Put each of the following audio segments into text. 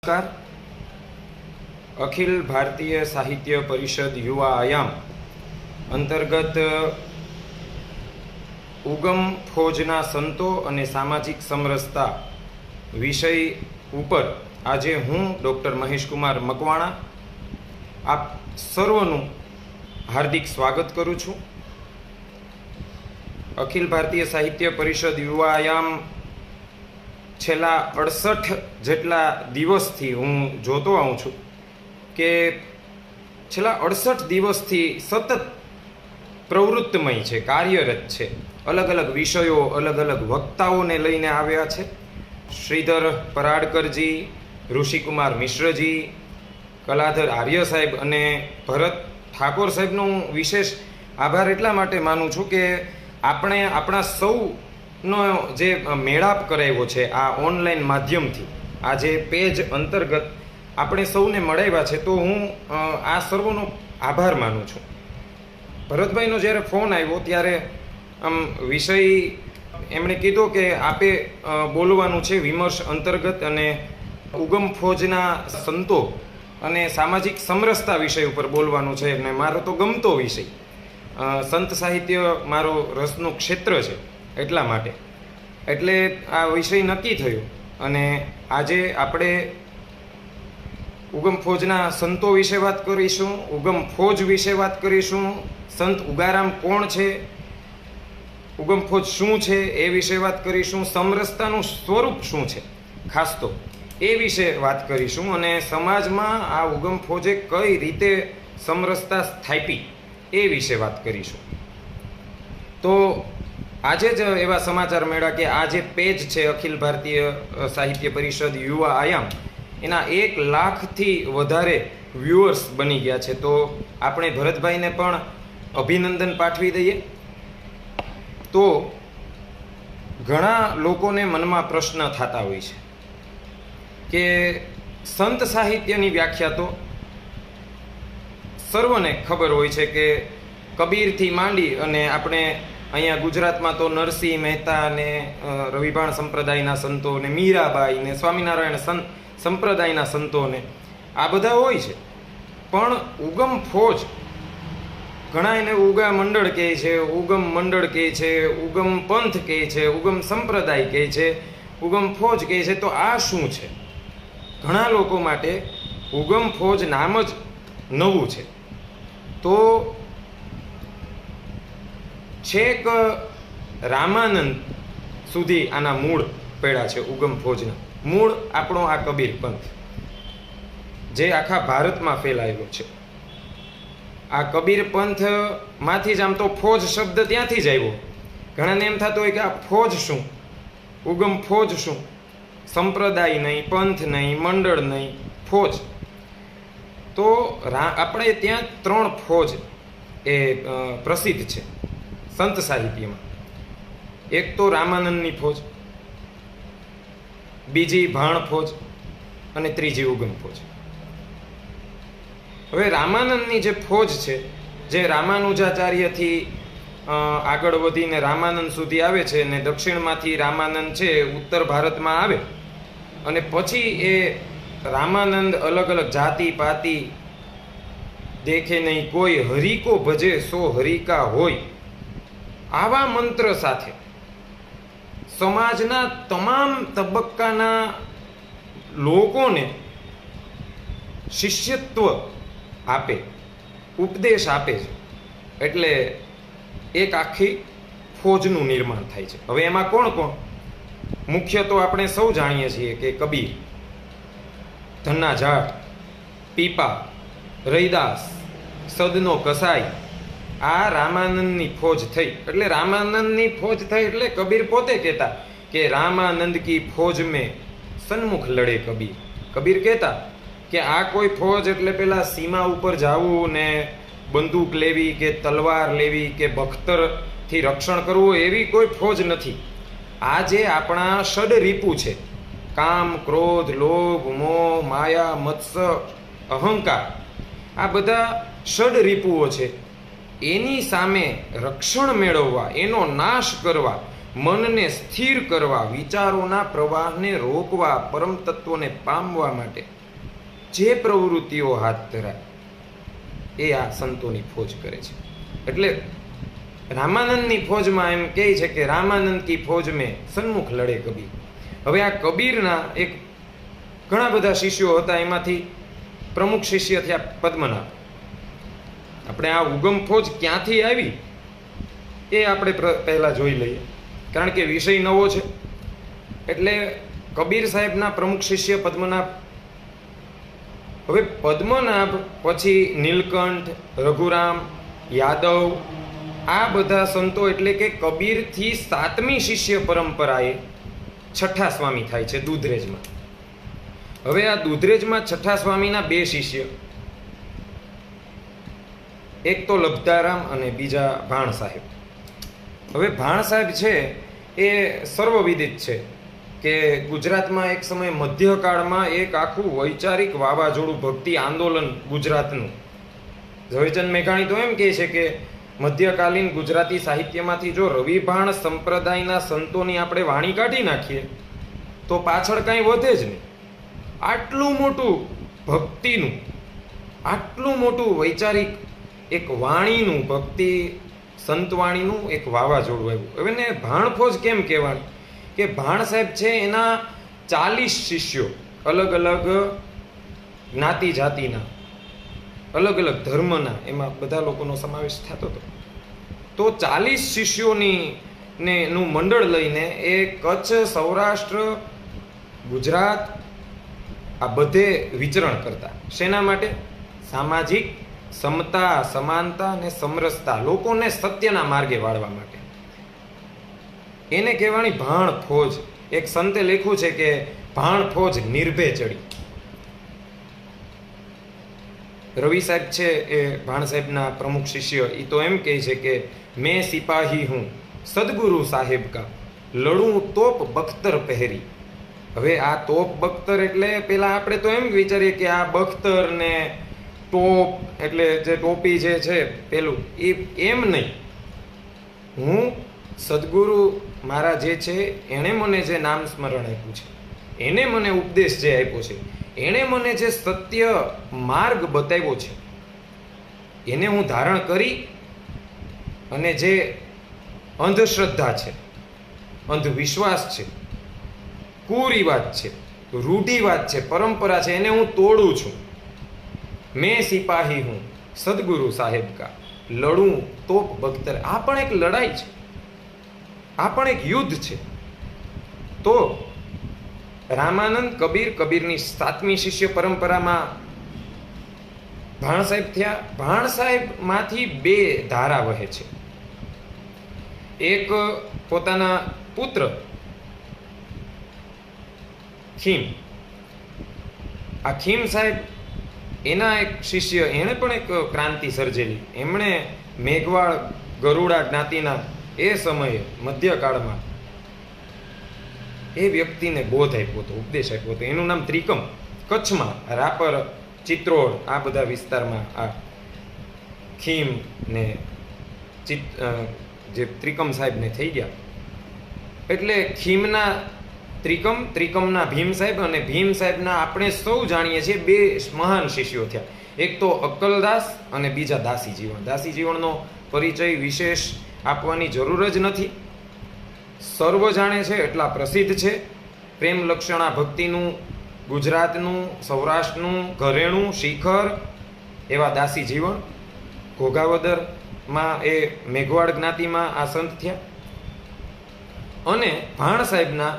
નમસ્કાર. અખિલ ભારતીય સાહિત્ય પરિષદ યુવા આયામ અંતર્ગત ઉગમ ફોજના સંતો અને સામાજિક સમરસતા વિષય ઉપર આજે હું ડૉક્ટર મહેશકુમાર મકવાણા આપ સર્વનું હાર્દિક સ્વાગત કરું છું. અખિલ ભારતીય સાહિત્ય પરિષદ યુવા આયામ છેલ્લા 68 જેટલા દિવસથી હું જોતો આવું છું કે છેલ્લા 68 દિવસથી સતત પ્રવૃત્તિમય છે, કાર્યરત છે. અલગ અલગ વિષયો, અલગ અલગ વક્તાઓને લઈને આવ્યા છે. શ્રીધર પરાડકરજી, ઋષિકુમાર મિશ્રજી, કલાધર આર્ય સાહેબ અને ભરત ઠાકોર સાહેબનો હું વિશેષ આભાર એટલા માટે માનું છું કે આપણે આપણા સૌનો જે મેળાપ કરાવ્યો છે આ ઓનલાઈન માધ્યમથી, આ જે પેજ અંતર્ગત આપણે સૌને મળાવ્યા છે, તો હું આ સર્વનો આભાર માનું છું. ભરતભાઈનો જ્યારે ફોન આવ્યો ત્યારે વિષય એમણે કીધો કે આપે બોલવાનું છે વિમર્શ અંતર્ગત અને ઉગમ ફોજના સંતો અને સામાજિક સમરસતા વિષય ઉપર બોલવાનું છે. અને મારો તો ગમતો વિષય, સંત સાહિત્ય મારો રસનું ક્ષેત્ર છે, એટલા માટે એટલે આ વિષય નક્કી થયો. અને આજે આપણે ઉગમ ફોજના સંતો વિશે વાત કરીશું, ઉગમ ફોજ વિશે વાત કરીશું, સંત ઉગારામ કોણ છે, ઉગમ ફોજ શું છે એ વિશે વાત કરીશું, સમરસતાનું સ્વરૂપ શું છે ખાસ તો એ વિશે વાત કરીશું, અને સમાજમાં આ ઉગમ ફોજે કઈ રીતે સમરસતા સ્થાપી એ વિશે વાત કરીશું. તો આજે જ એવા સમાચાર મળ્યા કે આ જે પેજ છે અખિલ ભારતીય સાહિત્ય પરિષદ યુવા આયામ, એના 1 લાખથી વધારે વ્યુઅર્સ બની ગયા છે. તો આપણે ભરતભાઈને પણ અભિનંદન પાઠવી દઈએ. તો ઘણા લોકોને મનમાં પ્રશ્ન થતા હોય છે કે સંત સાહિત્યની વ્યાખ્યા તો સર્વને ખબર હોય છે કે કબીરથી માંડી અને આપણે અહીંયા ગુજરાતમાં તો નરસિંહ મહેતા ને રવિભાણ સંપ્રદાયના સંતો ને મીરાબાઈ ને સ્વામિનારાયણ સંપ્રદાયના સંતોને આ બધા હોય છે. પણ ઉગમ ફોજ, ઘણા એને ઉગા મંડળ કહે છે, ઉગમ મંડળ કહે છે, ઉગમ પંથ કહે છે, ઉગમ સંપ્રદાય કહે છે, ઉગમ ફોજ કહે છે. તો આ શું છે? ઘણા લોકો માટે ઉગમ ફોજ નામ જ નવું છે. તો છેક રામાનંદ સુધી આના મૂળ પડ્યા છે. ઉગમ ફોજના મૂળ આપણો આ કબીર પંથ જે આખા ભારતમાં ફેલાયેલો છે. આ કબીર પંથમાંથી જ આમ તો ફોજ શબ્દ ત્યાંથી જ આવ્યો. ઘણાને એમ થતું હોય કે આ ફોજ શું, ઉગમ ફોજ શું, સંપ્રદાય નહીં, પંથ નહીં, મંડળ નહીં, ફોજ. તો આપણે ત્યાં 3 ફોજ એ પ્રસિદ્ધ છે સંત સાહિત્યમાં. એક તો રામાનંદની ફોજ, બીજી ભાણ ફોજ અને ત્રીજી ઉગમ ફોજ. હવે રામાનંદની જે ફોજ છે, જે રામાનુજાચાર્યથી આગળ વધીને રામાનંદ સુધી આવે છે, અને દક્ષિણમાંથી રામાનંદ છે ઉત્તર ભારતમાં આવે, અને પછી એ રામાનંદ અલગ અલગ જાતિ પાતિ દેખે નહીં કોઈ, હરિકો ભજે સો હરિકા હોય, આવા મંત્ર સાથે સમાજના તમામ તબક્કાના લોકોને શિષ્યત્વ આપે, ઉપદેશ આપે છે. એટલે એક આખી ફોજનું નિર્માણ થાય છે. હવે એમાં કોણ કોણ? મુખ્ય તો આપણે સૌ જાણીએ છીએ કે કબીર, ધન્ના ઝાડ, પીપા, રૈદાસ, સદનો કસાઈ, આ રામાનંદની ફોજ થઈ. એટલે રામાનંદની ફોજ થઈ એટલે કબીર પોતે કહેતા કે રામાનંદ કી ફોજ મેં સન્મુખ લડે કબીર. કબીર કહેતા કે આ કોઈ ફોજ એટલે પેલા સીમા ઉપર જવું ને બંદૂક લેવી કે તલવાર લેવી કે બખ્તરથી રક્ષણ કરવું, એવી કોઈ ફોજ નથી. આ જે આપણા ષડરીપુ છે, કામ, ક્રોધ, લોભ, મોહ, માયા, મત્સર, અહંકાર, આ બધા ષડરીપુઓ છે. એની સામે રક્ષણ મેળવવા, એનો નાશ કરવા મનને સ્થિર કરવા, વિચારોના પ્રવાહને રોકવા, પરમ તત્વને પામવા માટે જે પ્રવૃત્તિઓ હાથ ધરાય એ આ સંતોની ફોજ કરે છે. એટલે રામાનંદની ફોજમાં એમ કહે છે કે રામાનંદ કી ફોજ મેં સન્મુખ લડે કબીર. હવે આ કબીરના એક ઘણા બધા શિષ્યો હતા, એમાંથી પ્રમુખ શિષ્ય થયા પદ્મનાભ. આપણે આ ઉગમ ફોજ ક્યાંથી આવી એ આપણે પહેલા જોઈ લઈએ, કારણ કે વિષય નવો છે. એટલે કબીર સાહેબના પ્રમુખ શિષ્ય પદ્મનાભ. હવે પદ્મનાભ પછી નીલકંઠ, રઘુરામ, યાદવ, આ બધા સંતો, એટલે કે કબીરથી 7મી શિષ્ય પરંપરાએ છઠ્ઠા સ્વામી થાય છે દુધરેજમાં. હવે આ દુધરેજમાં છઠ્ઠા સ્વામીના 2 શિષ્ય, એક તો લબ્ધારામ અને બીજા ભાણ સાહેબ. હવે ભાણ સાહેબ છે એ સર્વવિદિત છે કે ગુજરાતમાં એક સમય મધ્યકાળમાં એક આખું વૈચારિક વાવાઝોડું ભક્તિ આંદોલન ગુજરાતનું. ઝવેરચંદ મેઘાણી તો એમ કહે છે કે મધ્યકાલીન ગુજરાતી સાહિત્યમાંથી જો રવિ ભાણ સંપ્રદાયના સંતોની આપણે વાણી કાઢી નાખીએ તો પાછળ કાંઈ વધે જ નહીં. આટલું મોટું ભક્તિનું, આટલું મોટું વૈચારિક એક વાણીનું, ભક્તિ સંતવાણીનું એક વાવાઝોડું આવ્યું. હવે ને ભાણ ફોજ કેમ કહેવાની? કે ભાણ સાહેબ છે એના 40 શિષ્યો, અલગ અલગ જ્ઞાતિ જાતિના, અલગ અલગ ધર્મના, એમાં બધા લોકોનો સમાવેશ થતો હતો. તો 40 શિષ્યોની નું મંડળ લઈને એ કચ્છ, સૌરાષ્ટ્ર, ગુજરાત આ બધે વિચરણ કરતા. શેના માટે? સામાજિક સમતા, સમાનતા અને સમરસતા, લોકોને સત્યના માર્ગે વાળવા માટે. એને કહેવાની ભાણ ફોજ. એક સંતે લખ્યું છે કે ભાણ ફોજ નિર્ભે ચડી. રવિ સાહેબ છે એ ભાણ સાહેબના પ્રમુખ શિષ્ય, એ તો એમ કહે છે કે મેં સિપાહી હું સદગુરુ સાહેબ કા, લડું તોપ બખ્તર પહેરી. હવે આ તોપ બખ્તર એટલે પેલા આપણે તો એમ વિચારીએ કે આ બખ્તર ને ટોપ એટલે જે ટોપી જે છે પેલું, એ એમ નહીં. હું સદગુરુ મારા જે છે એણે મને જે નામ સ્મરણ આપ્યું છે, એને મને ઉપદેશ જે આપ્યો છે, એણે મને જે સત્ય માર્ગ બતાવ્યો છે, એને હું ધારણ કરી અને જે અંધશ્રદ્ધા છે, અંધવિશ્વાસ છે, કુરિવાજ છે, રૂઢિવાદ છે, પરંપરા છે, એને હું તોડું છું. મેં સિપાહી હું સદગુરુ સાહેબ કા, લડું તોપ બખ્તર. આ પણ એક લડાઈ છે, આ પણ એક યુદ્ધ છે. તો રામાનંદ, કબીર, કબીરની 7મી શિષ્ય પરંપરામાં ભાણ સાહેબ થયા. ભાણ સાહેબ માંથી 2 ધારા વહે છે. એક પોતાના પુત્ર ખીમ. આ ખીમ સાહેબ એના એક શિષ્ય, એણે પણ એક ક્રાંતિ સર્જેલી. એમણે મેઘવાળ ગરુડા જ્ઞાતિના એ સમયે મધ્યકાળમાં એ વ્યક્તિને બોધ આપ્યો હતો, ઉપદેશ આપ્યો હતો. એનું નામ ત્રિકમ. કચ્છમાં રાપર, ચિત્રોડ આ બધા વિસ્તારમાં આ ખીમ ને જે ત્રિકમ સાહેબને થઈ ગયા. એટલે ખીમના ત્રિકમ, ત્રિકમના ભીમ સાહેબ અને ભીમ સાહેબના આપણે સૌ જાણીએ છીએ 2 મહાન શિષ્યો થયા. એક તો અક્કલદાસ અને બીજા દાસી જીવણ. દાસી જીવણનો પરિચય વિશેષ આપવાની જરૂર જ નથી, સર્વ જાણે છે, એટલા પ્રસિદ્ધ છે. પ્રેમ લક્ષણા ભક્તિનું, ગુજરાતનું, સૌરાષ્ટ્રનું ઘરેણું, શિખર એવા દાસી જીવણ. ઘોઘાવદરમાં એ મેઘવાડ જ્ઞાતિમાં આ સંત થયા. અને ભાણ સાહેબના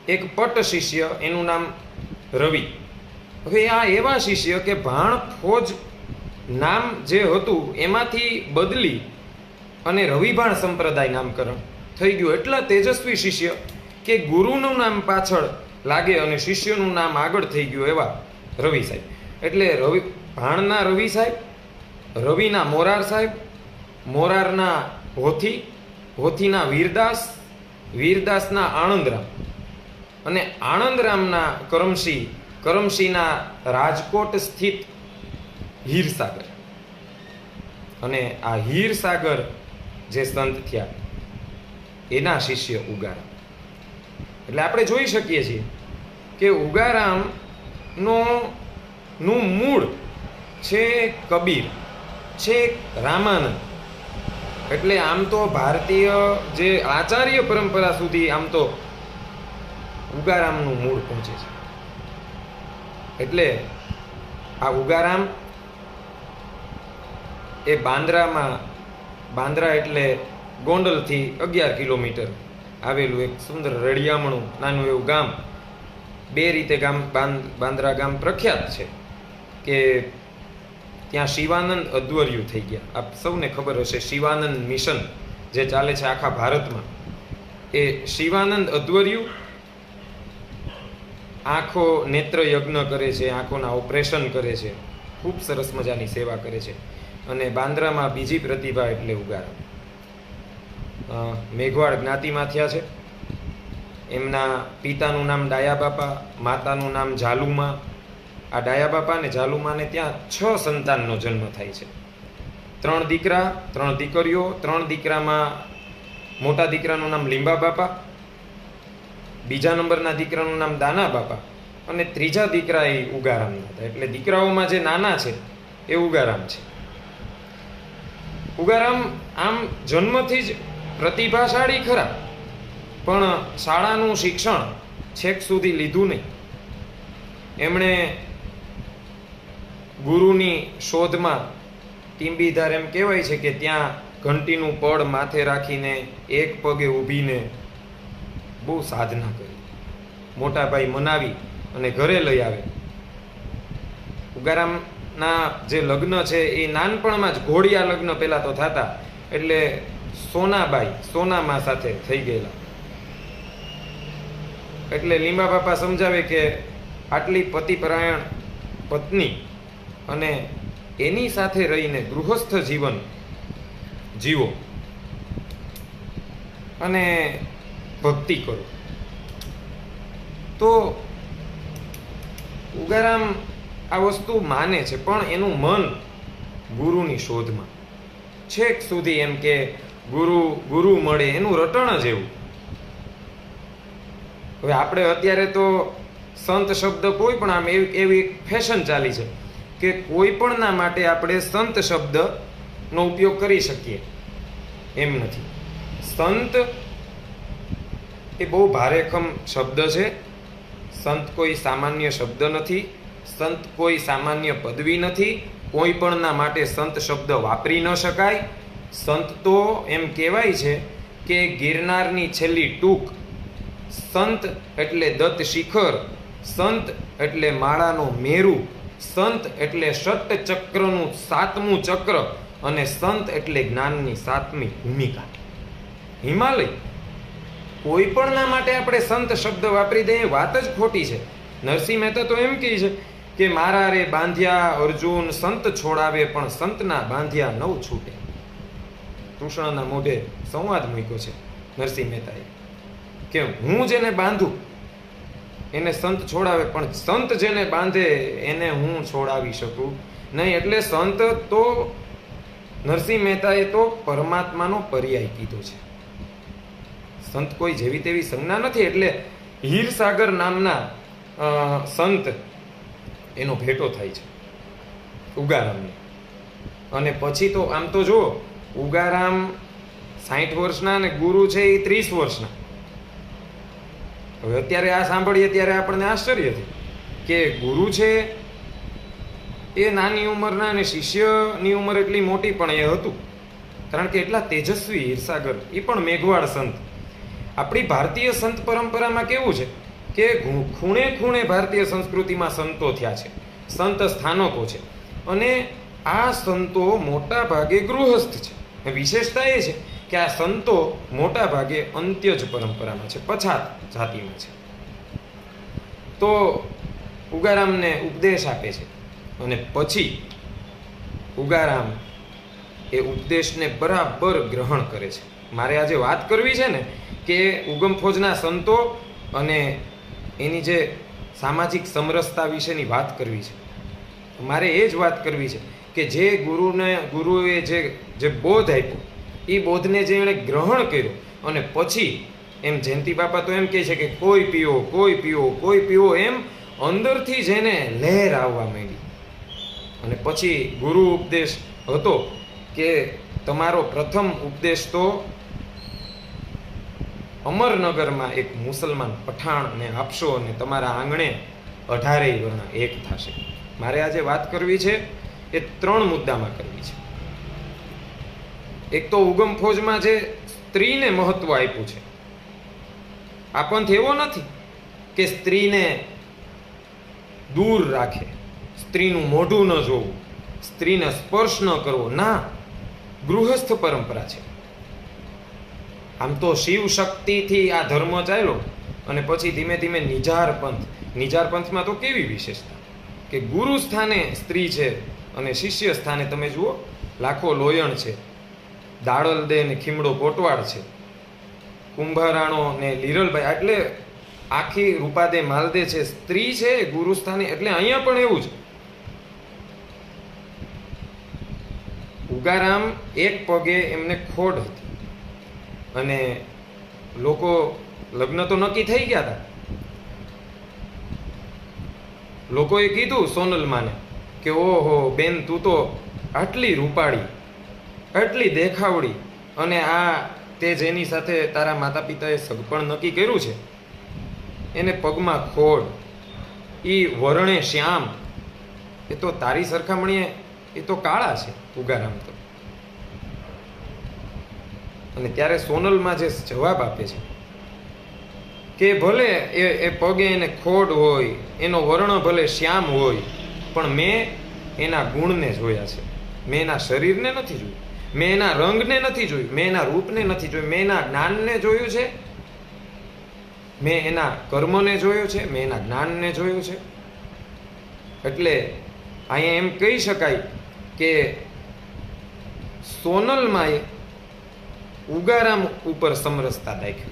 એક પટ શિષ્ય, એનું નામ રવિ. હવે આ એવા શિષ્ય કે ભાણ ફોજ નામ જે હતું એમાંથી બદલી અને રવિભાણ સંપ્રદાય નામકરણ થઈ ગયું. એટલા તેજસ્વી શિષ્ય કે ગુરુનું નામ પાછળ લાગે અને શિષ્યનું નામ આગળ થઈ ગયું એવા રવિ સાહેબ. એટલે ભાણના રવિ સાહેબ, રવિના મોરાર સાહેબ, મોરારના હોથી, હોથીના વીરદાસ, વીરદાસના આણંદરામ અને આણંદરામના કરમસિંહ, કરમસિંહના રાજકોટ સ્થિત હીરસાગર. અને આ હીરસાગર જે સંત થયા એના શિષ્ય ઉગારામ. એટલે આપણે જોઈ શકીએ છીએ કે ઉગારામનું મૂળ છે કબીર, છે રામાનંદ. એટલે આમ તો ભારતીય જે આચાર્ય પરંપરા સુધી આમ તો ઉગારામનું મૂળ પહોંચે છે. એટલે આ ઉગારામ એ બાંદ્રા એટલે ગોંડલથી 11 કિલોમીટર આવેલું એક સુંદર રળિયામણું નાનું એવું ગામ. બે રીતે બાંદ્રા ગામ પ્રખ્યાત છે કે ત્યાં શિવાનંદ અધ્વર્યુ થઈ ગયા. આપ સૌને ખબર હશે, શિવાનંદ મિશન જે ચાલે છે આખા ભારતમાં, એ શિવાનંદ અધ્વર્યુ આંખો નેત્ર યજ્ઞ કરે છે, આંખોના ઓપરેશન કરે છે, ખૂબ સરસ મજાની સેવા કરે છે. અને બાંદ્રામાં બીજી પ્રતિભા એટલે ઉગારામ. મેઘવાળ જ્ઞાતિમાં થયા છે. એમના પિતાનું નામ ડાયા બાપા, માતાનું નામ ઝાલુમા. આ ડાયા બાપા અને ઝાલુમાને ત્યાં 6 સંતાનનો જન્મ થાય છે. 3 દીકરા, 3 દીકરીઓ. 3 દીકરામાં મોટા દીકરાનું નામ લીંબા બાપા, બીજા નંબરના દીકરાનું નામ દાના બાપા, અને ત્રીજા દીકરા એ ઉગારામ હતા. એટલે દીકરાઓમાં જે નાના છે એ ઉગારામ છે. ઉગારામ આમ જન્મથી જ પ્રતિભાશાળી ખરા, પણ શાળાનું શિક્ષણ છેક સુધી લીધું નહીં. એમણે ગુરુની શોધમાં ટીંબીધાર એમ કહેવાય છે કે ત્યાં ઘંટીનું પડ માથે રાખીને એક પગે ઊભીને બહુ સાધના કરી. મોટા ભાઈ મનાવી અને ઘરે લઈ આવે. ઉગારામના જે લગ્ન છે એ નાનપણમાં જ ઘોડિયા લગ્ન પહેલા તો થતા, એટલે સોનામાં સાથે થઈ ગયેલા. એટલે લીંબા બાપા સમજાવે કે આટલી પતિપરાયણ પત્ની અને એની સાથે રહીને ગૃહસ્થ જીવન જીવો અને ભક્તિ કરો. તો ઉગારામ આ વસ્તુ માને છે, પણ એનું મન ગુરુની શોધમાં. છેક સુધી એમ કે ગુરુ મળે એનું રટણ જ એવું. હવે આપણે અત્યારે તો સંત શબ્દ કોઈ પણ આમ એવી ફેશન ચાલી છે કે કોઈ પણના માટે આપણે સંત શબ્દનો ઉપયોગ કરી શકીએ એમ નથી. સંત એ બહુ ભારેખમ શબ્દ છે. સંત કોઈ સામાન્ય શબ્દ નથી, સંત કોઈ સામાન્ય પદવી નથી. કોઈ પણના માટે સંત શબ્દ વાપરી ન શકાય. સંત તો એમ કહેવાય છે કે ગિરનારની છેલ્લી ટૂંક. સંત એટલે દત્ત શિખર, સંત એટલે માળાનો મેરુ, સંત એટલે ષટ ચક્રનું 7મું ચક્ર, અને સંત એટલે જ્ઞાનની 7મી ભૂમિકા. હિમાલય. કોઈ પણના માટે આપણે સંત શબ્દ વાપરી દઈએ, વાત જ ખોટી છે. નરસિંહ મહેતા તો એમ કહે છે કે મારા રે બાંધ્યા અર્જુન સંત છોડાવે, પણ સંતના બાંધ્યા નવ છૂટે. કૃષ્ણના મોઢે સંવાદ મૂક્યો છે નરસિંહ મહેતાએ કે હું જેને બાંધું એને સંત છોડાવે, પણ સંત જેને બાંધે એને હું છોડાવી શકું નહીં. એટલે સંત તો નરસિંહ મહેતાએ તો પરમાત્માનો પર્યાય કીધો છે. સંત કોઈ જેવી તેવી સંજ્ઞા નથી. એટલે હીરસાગર નામના સંત એનો ભેટો થાય છે ઉગારામને. અને પછી તો આમ તો જુઓ, ઉગારામ 60 વર્ષના અને ગુરુ છે એ 30 વર્ષના. હવે અત્યારે આ સાંભળીએ ત્યારે આપણને આશ્ચર્ય થાય કે ગુરુ છે એ નાની ઉંમરના અને શિષ્યની ઉંમર એટલી મોટી, પણ એ હતું કારણ કે એટલા તેજસ્વી હીરસાગર, એ પણ મેઘવાળ સંત. આપણી ભારતીય સંત પરંપરામાં કેવું છે કે ખૂણે ખૂણે ભારતીય સંસ્કૃતિમાં સંતો થયા છે, સંત સ્થાનકો છે, અને આ સંતો મોટા ભાગે ગૃહસ્થ છે. વિશેષતા એ છે કે આ સંતો મોટા ભાગે અંત્યજ પરંપરામાં છે, પછાત જાતિમાં છે. તો ઉગારામને ઉપદેશ આપે છે અને પછી ઉગારામ એ ઉપદેશને બરાબર ગ્રહણ કરે છે. મારે આજે વાત કરવી છે ને કે ઉગમ ફોજના સંતો અને એની જે સામાજિક સમરસતા વિશેની વાત કરવી છે. મારે એ જ વાત કરવી છે કે જે ગુરુએ જે બોધ આપ્યો, એ બોધને જે એણે ગ્રહણ કર્યો, અને પછી એમ જયંતિ બાપા તો એમ કહે છે કે કોઈ પીવો, કોઈ પીવો, કોઈ પીવો, એમ અંદરથી જેને લહેર આવવા માંડી. અને પછી ગુરુ ઉપદેશ હતો કે તમારો પ્રથમ ઉપદેશ તો અમરનગરમાં એક મુસલમાન પઠાણને આપશો અને તમારા આંગણે 18 વર્ણ એક થશે. મારે આજે વાત કરવી છે એ 3 મુદ્દામાં કરવી છે. એક તો ઉગમ ફોજમાં જે સ્ત્રીને મહત્વ આપ્યું છે. આ પંથ એવો નથી કે સ્ત્રીને દૂર રાખે, સ્ત્રીનું મોઢું ન જોવું, સ્ત્રીને સ્પર્શ ન કરવો. ના, ગૃહસ્થ પરંપરા છે. આમ તો શિવ શક્તિથી આ ધર્મ ચાલ્યો અને પછી ધીમે ધીમે નિજાર પંથ. નિજાર પંથમાં તો કેવી વિશેષતા કે ગુરુ સ્થાને સ્ત્રી છે અને શિષ્ય સ્થાને તમે જુઓ લાખો લોયણ છે, દાડલ દે ને ખીમડો કોટવાડ છે, કુંભારાણો ને લીરલભાઈ, એટલે આખી રૂપાદે માલદે છે. સ્ત્રી છે ગુરુ સ્થાને. એટલે અહીંયા પણ એવું જ. ઉગારામ એક પગે એમને ખોડ હતી અને લોકો લગ્ન તો નક્કી થઈ ગયા હતા. લોકોએ કીધું સોનલમાને કે ઓહો બેન, તું તો આટલી રૂપાળી, આટલી દેખાવડી, અને આ તે જેની સાથે તારા માતા પિતાએ સગપણ નક્કી કર્યું છે એને પગમાં ખોડ, એ વરણે શ્યામ, એ તો તારી સરખામણીએ એ તો કાળા છે ઉગારામ તો. અને ત્યારે સોનલમાં જે જવાબ આપે છે કે ભલે એ પગે એને ખોડ હોય, એનો વર્ણ ભલે શ્યામ હોય, પણ મેં એના ગુણને જોયા છે. મેં એના શરીરને નથી જોયું, મેં એના રંગને નથી જોયું, મેં એના રૂપને નથી જોયું, મેં એના જ્ઞાનને જોયું છે, મેં એના કર્મને જોયું છે, મેં એના જ્ઞાનને જોયું છે. એટલે અહીંયા એમ કહી શકાય કે સોનલમાએ ઉગારામ ઉપર સમરસતા દાખવી.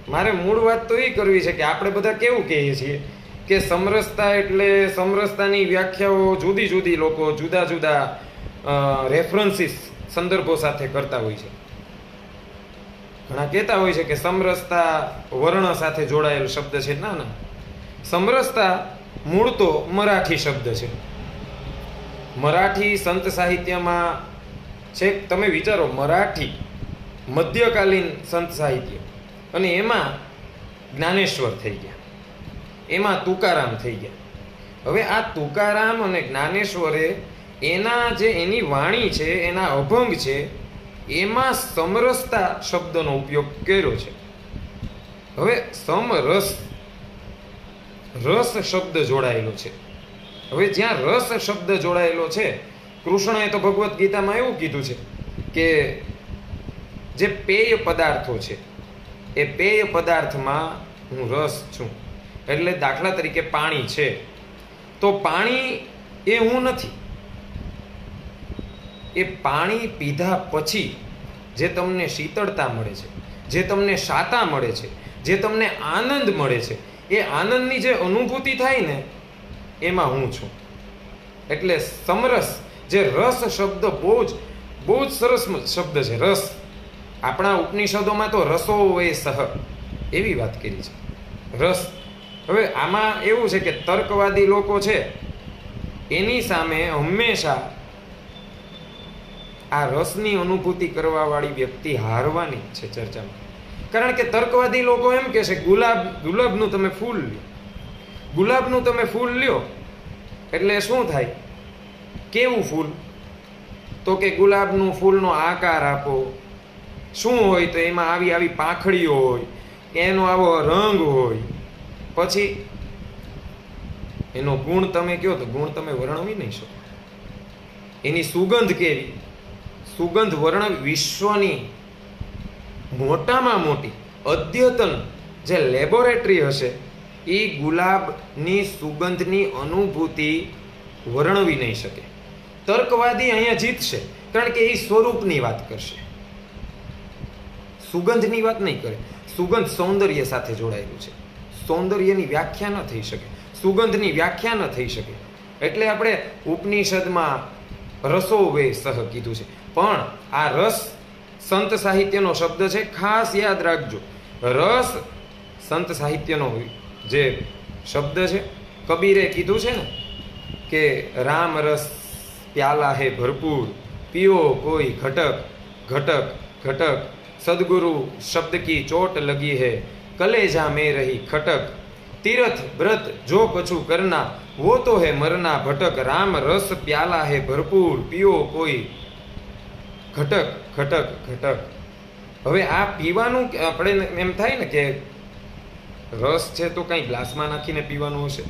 મારે મૂળ વાત તો એ કરવી છે કે આપણે બધા કેવું કહીએ છીએ કે સમરસતા એટલે સમરસતાની વ્યાખ્યાઓ જુદી જુદી લોકો જુદા જુદા રેફરન્સીસ સંદર્ભો સાથે કરતા હોય છે. ઘણા કહેતા હોય છે કે સમરસતા વર્ણ સાથે જોડાયેલો શબ્દ છે. ના ના, સમરસતા મૂળ તો મરાઠી શબ્દ છે. મરાઠી સંત સાહિત્યમાં છે. તમે વિચારો, મરાઠી મધ્યકાલીન સંત સાહિત્ય, અને એમાં જ્ઞાનેશ્વર થઈ ગયા, એમાં તુકારામ થઈ ગયા. હવે આ તુકારામ અને જ્ઞાનેશ્વરે એની વાણી છે, એના અભંગ છે, એમાં સમરસતા શબ્દનો ઉપયોગ કર્યો છે. હવે સમરસ, રસ શબ્દ જોડાયેલો છે. હવે જ્યાં રસ શબ્દ જોડાયેલો છે, કૃષ્ણએ તો ભગવદ્ ગીતામાં એવું કીધું છે કે જે પેય પદાર્થો છે એ પેય પદાર્થમાં હું રસ છું. એટલે દાખલા તરીકે પાણી છે તો પાણી એ હું નથી. એ પાણી પીધા પછી જે તમને શીતળતા મળે છે, જે તમને શાતા મળે છે, જે તમને આનંદ મળે છે, એ આનંદની જે અનુભૂતિ થાય ને, એમાં હું છું. એટલે સમરસ, જે રસ શબ્દ બહુ જ સરસ શબ્દ છે. રસ, આપણા ઉપનિષદોમાં તો રસો એ સહ એવી વાત કરી છે. રસ. હવે આમાં એવું છે કે તર્કવાદી લોકો છે એની સામે હંમેશા આ રસની અનુભૂતિ કરવાવાળી વ્યક્તિ હારવાની છે ચર્ચામાં. કારણ કે તર્કવાદી લોકો એમ કહે છે ગુલાબનું તમે ફૂલ લ્યો, ગુલાબનું તમે ફૂલ લ્યો એટલે શું થાય? કેવું ફૂલ? તો કે ગુલાબનું ફૂલનો આકાર આપો. શું હોય? તો એમાં આવી પાંખડીઓ હોય, એનો આવો રંગ હોય. પછી એનો ગુણ તમે કહો તો ગુણ તમે વર્ણવી નહીં શકો. એની સુગંધ કેવી? સુગંધ વર્ણવી. વિશ્વની મોટામાં મોટી અદ્યતન જે લેબોરેટરી હશે એ ગુલાબની સુગંધની અનુભૂતિ વર્ણવી નહીં શકે. તર્કવાદી અહીંયા જીતશે કારણ કે એ સ્વરૂપની વાત કરશે, સુગંધની વાત નહીં કરે. સુગંધ સૌંદર્ય સાથે જોડાયેલું છે. સૌંદર્યની વ્યાખ્યા ન થઈ શકે, સુગંધની વ્યાખ્યા ન થઈ શકે. એટલે આપણે ઉપનિષદમાં રસો વે સહ કીધું છે. પણ આ રસ સંત સાહિત્યનો શબ્દ છે, ખાસ યાદ રાખજો. રસ સંત સાહિત્યનો જે શબ્દ છે. કબીરે કીધું છે ને કે રામ રસ પ્યાલા હે ભરપૂર, પીઓ કોઈ ઘટક ઘટક ઘટક, સદગુરુ શબ્દ કી ચોટ લગી હે, કલેજા में रही खटक, तीरथ व्रत जो कछु करना वो तो है मरना भटक, राम रस प्याला है भरपूर, पियो કોઈ ઘટક ઘટક ઘટક. હવે આ પીવાનું આપણે એમ થાય ને કે રસ છે તો કંઈ ગ્લાસમાં નાખીને પીવાનું હશે.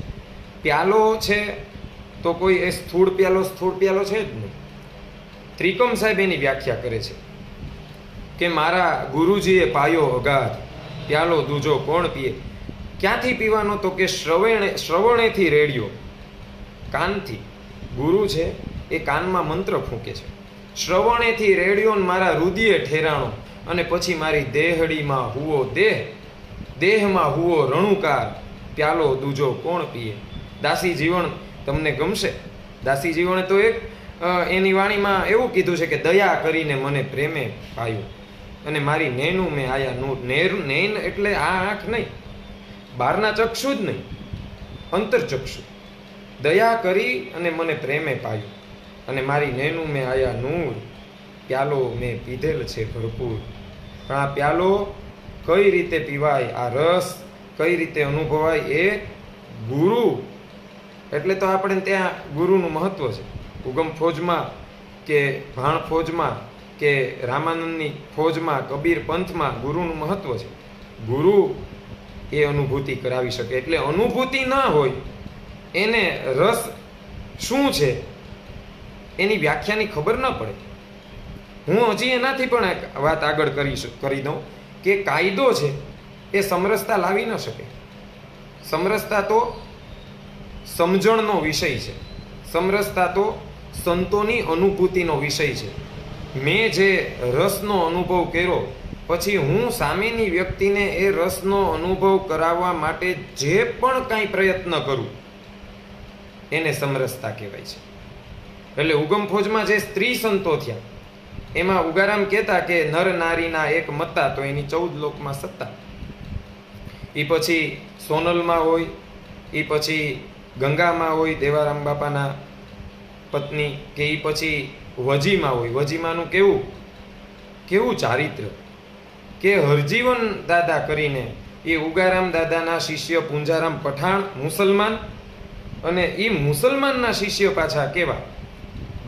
પ્યાલો છે તો કોઈ એ સ્થૂળ પ્યાલો છે જ નહીં. ત્રિકમ સાહેબ એની વ્યાખ્યા કરે છે કે મારા ગુરુજીએ પાયો અગાધ, પ્યાલો દૂજો કોણ પીએ. ક્યાંથી પીવાનો? તો કે શ્રવણેથી રેડિયો, કાનથી. ગુરુ છે એ કાનમાં મંત્ર ફૂંકે છે. શ્રવણેથી રેડિયો મારા રુદિયે ઠેરાણો, અને પછી મારી દેહડીમાં હુવો દેહમાં હુવો રણુકાર, પ્યાલો દૂજો કોણ પીએ. દાસી જીવન તમને ગમશે. દાસી જીવણે તો એક એની વાણીમાં એવું કીધું છે કે દયા કરીને મને પ્રેમે પાયો, અને મારી નેનું મેં આયા નૂર. નેન એટલે આ આંખ નહીં, બહારના ચક્ષુ જ નહીં, અંતરચક્ષુ. દયા કરી અને મને પ્રેમે પાયો, અને મારી નેનું મેં આયા નૂર, પ્યાલો મેં પીધેલ છે ભરપૂર. પણ આ પ્યાલો કઈ રીતે પીવાય, આ રસ કઈ રીતે અનુભવાય, એ ગુરુ. એટલે તો આપણે ત્યાં ગુરુનું મહત્વ છે. ઉગમ ફોજમાં કે ભાણ ફોજમાં કે રામાનંદની ફોજમાં, કબીર પંથમાં ગુરુનું મહત્વ છે. ગુરુ એ અનુભૂતિ કરાવી શકે. એટલે અનુભૂતિ ના હોય એને રસ શું છે એની વ્યાખ્યાની ખબર ન પડે. હું હજી એનાથી પણ વાત આગળ કરી દઉં કે કાયદો છે એ સમરસતા લાવી ન શકે. સમરસતા તો સમજણનો વિષય છે. સમરસતા તો સંતોની અનુભૂતિનો વિષય છે. મેં જે રસનો અનુભવ કર્યો, પછી હું સામેની વ્યક્તિને એ રસનો અનુભવ કરાવવા માટે જે પણ કાંઈ પ્રયત્ન કરું એને સમરસતા કહેવાય છે. એટલે ઉગમ ફોજમાં જે સ્ત્રી સંતો થયા એમાં ઉગારામ કહેતા કે નર નારીના એક મત્તા, તો એની 14 લોકમાં સત્તા. એ પછી સોનલમાં હોય, એ પછી ગંગામાં હોય દેવારામ બાપાના પત્ની, કે એ પછી વજીમાં હોય. વજીમાનું કેવું ચારિત્ર, કે હરજીવન દાદા કરીને એ ઉગારામ દાદાના શિષ્ય પુંજારામ પઠાણ મુસલમાન, અને એ મુસલમાનના શિષ્ય પાછા કેવા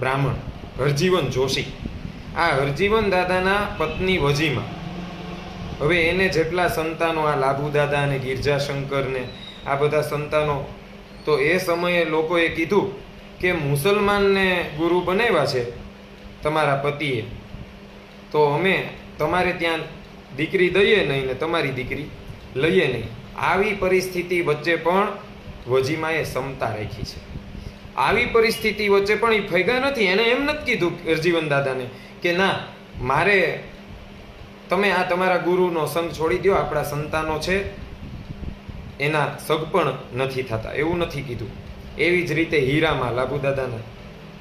બ્રાહ્મણ, હરજીવન જોશી. આ હરજીવન દાદાના પત્ની વજીમાં. હવે એને જેટલા સંતાનો, આ લાભુ દાદા અને ગિરજાશંકર ને આ બધા સંતાનો, તો એ સમયે લોકોએ કીધું કે મુસલમાનને ગુરુ બનાવ્યા છે તમારા પતિએ, તો અમે તમારે ત્યાં દીકરી દઈએ નહીં ને તમારી દીકરી લઈએ નહીં. આવી પરિસ્થિતિ વચ્ચે પણ વજીમાએ સમતા રાખી છે. આવી પરિસ્થિતિ વચ્ચે પણ એ ફૈગા નથી. એને એમ નથી કીધું હરજીવન દાદાને કે ના, મારે તમે આ તમારા ગુરુનો સંગ છોડી દો, આપણા સંતાનો છે એના સગપણ નથી થતા, એવું નથી કીધું. એવી જ રીતે હીરામાં લાભુ દાદાના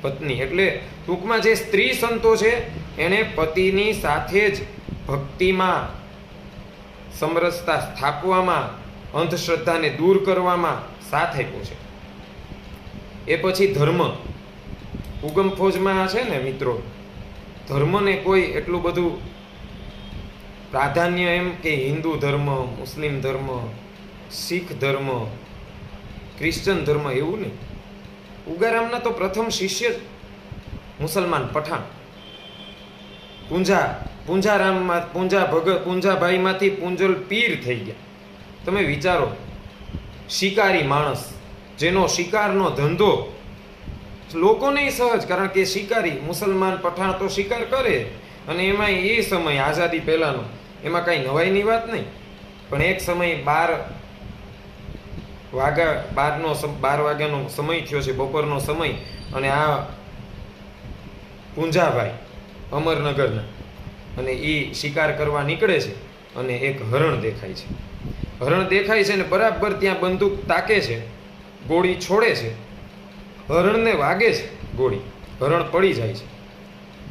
પત્ની. એટલે ટૂંકમાં જે સ્ત્રી સંતો છે એણે પતિની સાથે જ ભક્તિમાં સમરસતા સ્થાપવામાં, અંધશ્રદ્ધાને દૂર કરવામાં સાથ આપ્યો છે. એ પછી ધર્મ. ઉગમ ફોજમાં છે ને મિત્રો, ધર્મને કોઈ એટલું બધું પ્રાધાન્ય એમ કે હિન્દુ ધર્મ, મુસ્લિમ ધર્મ, શીખ ધર્મ, ક્રિશ્ચન ધર્મ એવું નહીં. ઉગારામના તો પ્રથમ શિષ્ય મુસલમાન પઠાણ. પૂંજારામમાં પૂંજાભાઈમાંથી પૂંજલ પીર થઈ ગયા. તમે વિચારો, શિકારી માણસ જેનો શિકારનો ધંધો લોકોને સહજ, કારણ કે શિકારી મુસલમાન પઠાણ તો શિકાર કરે, અને એમાં એ સમય આઝાદી પહેલાનો, એમાં કાંઈ નવાઈની વાત નહીં. પણ એક સમય 12 વાગ્યાનો સમય થયો છે, બપોરનો સમય, અને આ પૂંજાભાઈ અમરનગરના, અને એ શિકાર કરવા નીકળે છે, અને એક હરણ દેખાય છે. હરણ દેખાય છે ને બરાબર ત્યાં બંદૂક તાકે છે, ગોળી છોડે છે, હરણને વાગે છે ગોળી, હરણ પડી જાય છે.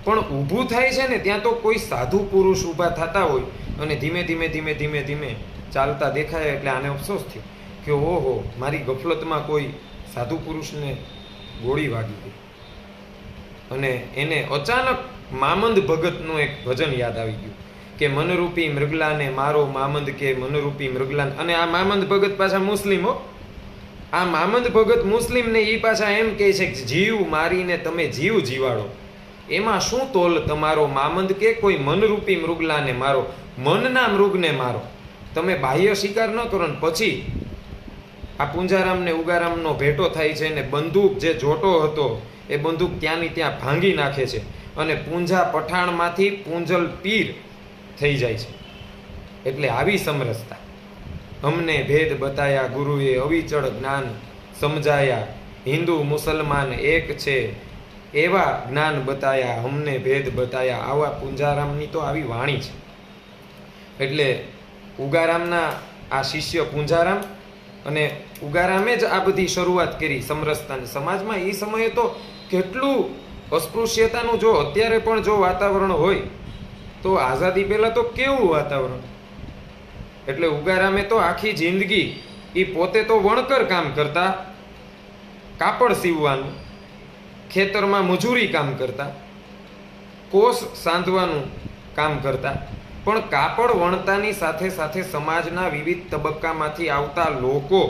પણ ઊભું થાય છે ને ત્યાં તો કોઈ સાધુ પુરુષ ઊભા થતા હોય અને ધીમે ધીમે ધીમે ધીમે ધીમે ચાલતા દેખાય એટલે આને અફસોસ થયો કે ઓહો, મારી ગફલતમાં કોઈ સાધુ પુરુષને ગોળી વાગી ગઈ. અને એને અચાનક મામંદ ભગતનું એક ભજન યાદ આવી ગયું કે મનરૂપી મૃગલાને મારો મામંદ કે મનરૂપી મૃગલાને. અને આ મામંદ ભગત પાછા મુસ્લિમ હો. આ મામંદ ભગત મુસ્લિમને એ પાછા એમ કહે છે કે જીવ મારીને તમે જીવ જીવાડો, એમાં શું તોલ તમારો મામંદ કે કોઈ મનરૂપી મૃગલાને મારો, મનના મૃગને મારો, તમે બાહ્ય શિકાર ન કરો. ને પછી આ પૂંજારામ ને ઉગારામનો ભેટો થાય છે ને બંદૂક જે જોટો હતો એ બંદૂક ત્યાંની ત્યાં ભાંગી નાખે છે અને પૂંજા પઠાણમાંથી પૂંજલ પીર થઈ જાય છે. એટલે આવી સમરસતા. અમને ભેદ બતાયા ગુરુએ અવિચળ જ્ઞાન સમજાયા, હિન્દુ મુસલમાન એક છે એવા જ્ઞાન બતાયા, અમને ભેદ બતાયા. આવા પૂંજારામની તો આવી વાણી છે. એટલે ઉગારામના આ શિષ્ય પૂંજારામ અને ઉગારામે જ આ બધી શરૂઆત કરી સમરસતાની. સમાજમાં એ સમયે તો કેટલું અસ્પૃશ્યતાનું જો અત્યારે પણ જો વાતાવરણ હોય તો આઝાદી પહેલા તો કેવું વાતાવરણ. એટલે ઉગારામે તો આખી જિંદગી એ પોતે તો વણકર કામ કરતા, કાપડ સીવવાનું, ખેતરમાં મજૂરી કામ કરતા, કોષ સાંધવાનું કામ કરતા, પણ કાપડ વણતાની સાથે સાથે સમાજના વિવિધ તબક્કામાંથી આવતા લોકો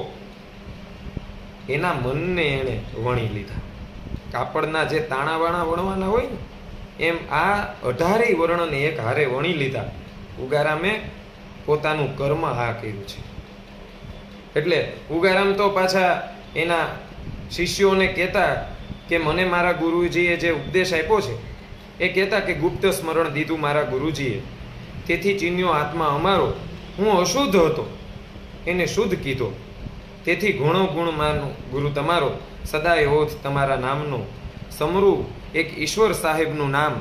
એના મનને એણે વણી લીધા. કાપડના જે તાણાવાણા વણવાના હોય ને એમ આ 18 વર્ણને એક હારે વણી લીધા. ઉગારામે પોતાનું કર્મ હા કર્યું છે. એટલે ઉગારામ તો પાછા એના શિષ્યોને કહેતા કે મને મારા ગુરુજીએ જે ઉપદેશ આપ્યો છે એ કહેતા કે ગુપ્ત સ્મરણ દીધું મારા ગુરુજીએ, તેથી ચીન્યો આત્મા અમારો, હું અશુદ્ધ હતો એને શુદ્ધ કીધો, તેથી ગુણો ગુણ માનું ગુરુ તમારો, સદાય ઓથ તમારા નામનો, સમરૂ એક ઈશ્વર સાહેબનું નામ,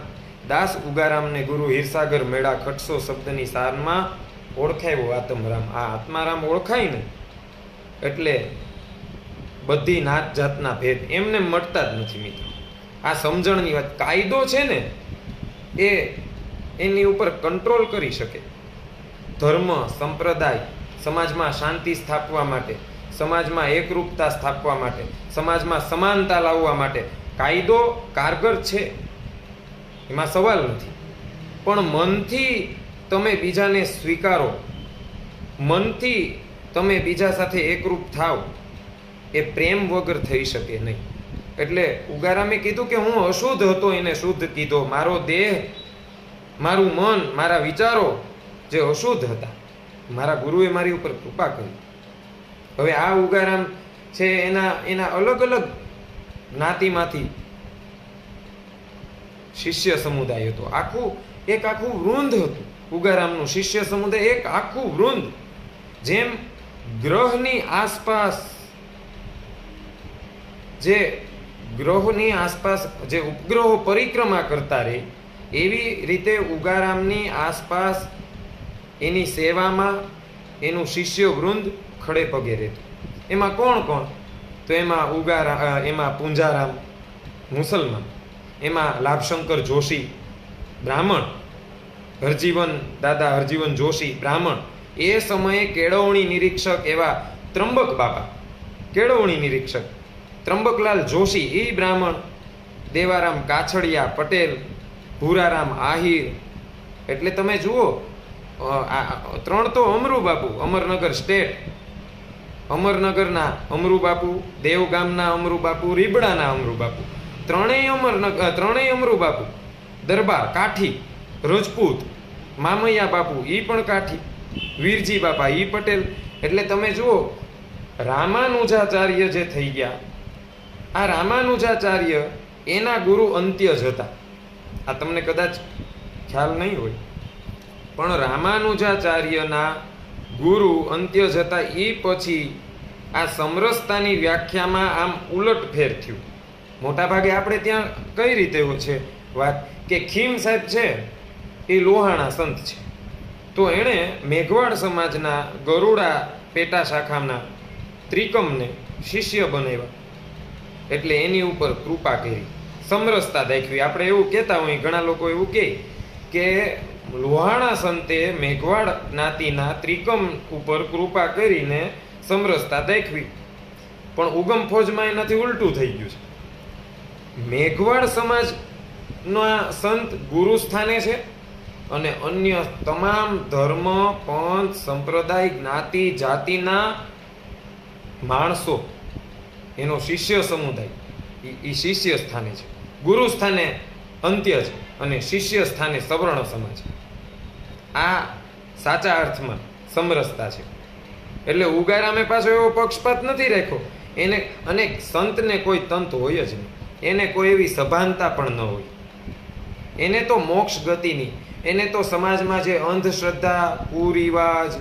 દાસ ઉગારામને ગુરુ હીરસાગર મેળા ખટસો શબ્દની સારમાં ઓળખાયો આત્મરામ. આ આત્મારામ ઓળખાય ને એટલે બધી નાત જાતના ભેદ એમને મળતા જ નથી મિત્રો. આ સમજણની વાત. કાયદો છે ને એ એની ઉપર કંટ્રોલ કરી શકે. ધર્મ સંપ્રદાય સમાજમાં શાંતિ સ્થાપવા માટે, સમાજમાં એકરૂપતા સ્થાપવા માટે, સમાજમાં સમાનતા લાવવા માટે કાયદો કારગર છે, એમાં સવાલ નથી. પણ મનથી તમે બીજાને સ્વીકારો, મનથી તમે બીજા સાથે એકરૂપ થાવ, એ પ્રેમ વગર થઈ શકે નહીં. એટલે ઉગારામે કીધું કે હું અશુદ્ધ હતો એને શુદ્ધ કીધો. મારો દેહ, મારું મન, મારા વિચારો જે અશુદ્ધ હતા, મારા ગુરુએ મારી ઉપર કૃપા કરી. હવે આ ઉગારામ છે એના અલગ અલગ જ્ઞાતિમાંથી શિષ્ય સમુદાય હતો. આખું વૃંદ હતું ઉગારામનું. શિષ્ય સમુદાય એક આખું વૃંદ. જેમ ગ્રહની આસપાસ જે ઉપગ્રહો પરિક્રમા કરતા રહે એવી રીતે ઉગારામની આસપાસ એની સેવામાં એનું શિષ્ય વૃંદ ખડે પગે રહેતું. એમાં કોણ કોણ? તો એમાં પૂંજારામ મુસલમાન, એમાં લાભશંકર જોશી બ્રાહ્મણ, દાદા હરજીવન જોશી બ્રાહ્મણ, એ સમયે કેળવણી નિરીક્ષક એવા ત્રંબક બાપા, કેળવણી નિરીક્ષક ત્રંબકલાલ જોશી એ બ્રાહ્મણ, દેવારામ કાછડિયા પટેલ, ભૂરારામ આહિર. એટલે તમે જુઓ, 3 તો અમરુ બાપુ, અમરનગર સ્ટેટ, અમરનગરના અમરુ બાપુ, દેવગામના અમરુ બાપુ, રીબડાના અમરુ બાપુ, ત્રણેય અમરુ બાપુ. દરબાર કાઠી રજપૂત, મામૈયા બાપુ ઈ પણ કાઠી, વીરજી બાપા ઈ પટેલ. એટલે તમે જુઓ, રામાનુજાચાર્ય જે થઈ ગયા, આ રામાનુજાચાર્ય એના ગુરુ અંત્ય જ હતા. આ તમને કદાચ ખ્યાલ નહીં હોય, પણ રામાનુજાચાર્યના ગુરુ અંત્ય જ હતા. એ પછી આ સમરસતાની વ્યાખ્યામાં આમ ઉલટફેર થયું. મોટાભાગે આપણે ત્યાં કઈ રીતે છે વાત કે ખીમ સાહેબ છે એ લોહાણા સંત છે, તો એણે મેઘવાડ સમાજના ગરુડા પેટા શાખાના ત્રિકમને શિષ્ય બનાવ્યા. એટલે એની ઉપર કૃપા કરી, સમરસતા દાખવી. આપણે એવું કહેતા હોય, ઘણા લોકો એવું કહે કે લોહાણા સંતે મેઘવાડ જ્ઞાતિના ત્રિકમ ઉપર કૃપા કરીને સમરસતા દાખવી. પણ ઉગમ ફોજમાં એનાથી ઉલટું થઈ ગયું છે. મેઘવાડ સમાજના સંત ગુરુ સ્થાને છે અને અન્ય તમામ ધર્મ, પંથ, સંપ્રદાય, જ્ઞાતિ, જાતિના માણસો એનો શિષ્ય સમુદાય એ શિષ્ય સ્થાને છે. ગુરુ સ્થાને અંત્ય છે અને શિષ્ય સ્થાને સવર્ણ સમાજ. આ સાચા અર્થમાં સમરસતા છે. એટલે ઉગારામે પાછો એવો પક્ષપાત નથી રાખ્યો. એને અને સંતને કોઈ તંત હોય જ નહીં, એને કોઈ એવી સભાનતા પણ ન હોય. એને તો મોક્ષ ગતિની, એને તો સમાજમાં જે અંધશ્રદ્ધા, કુરિવાજ,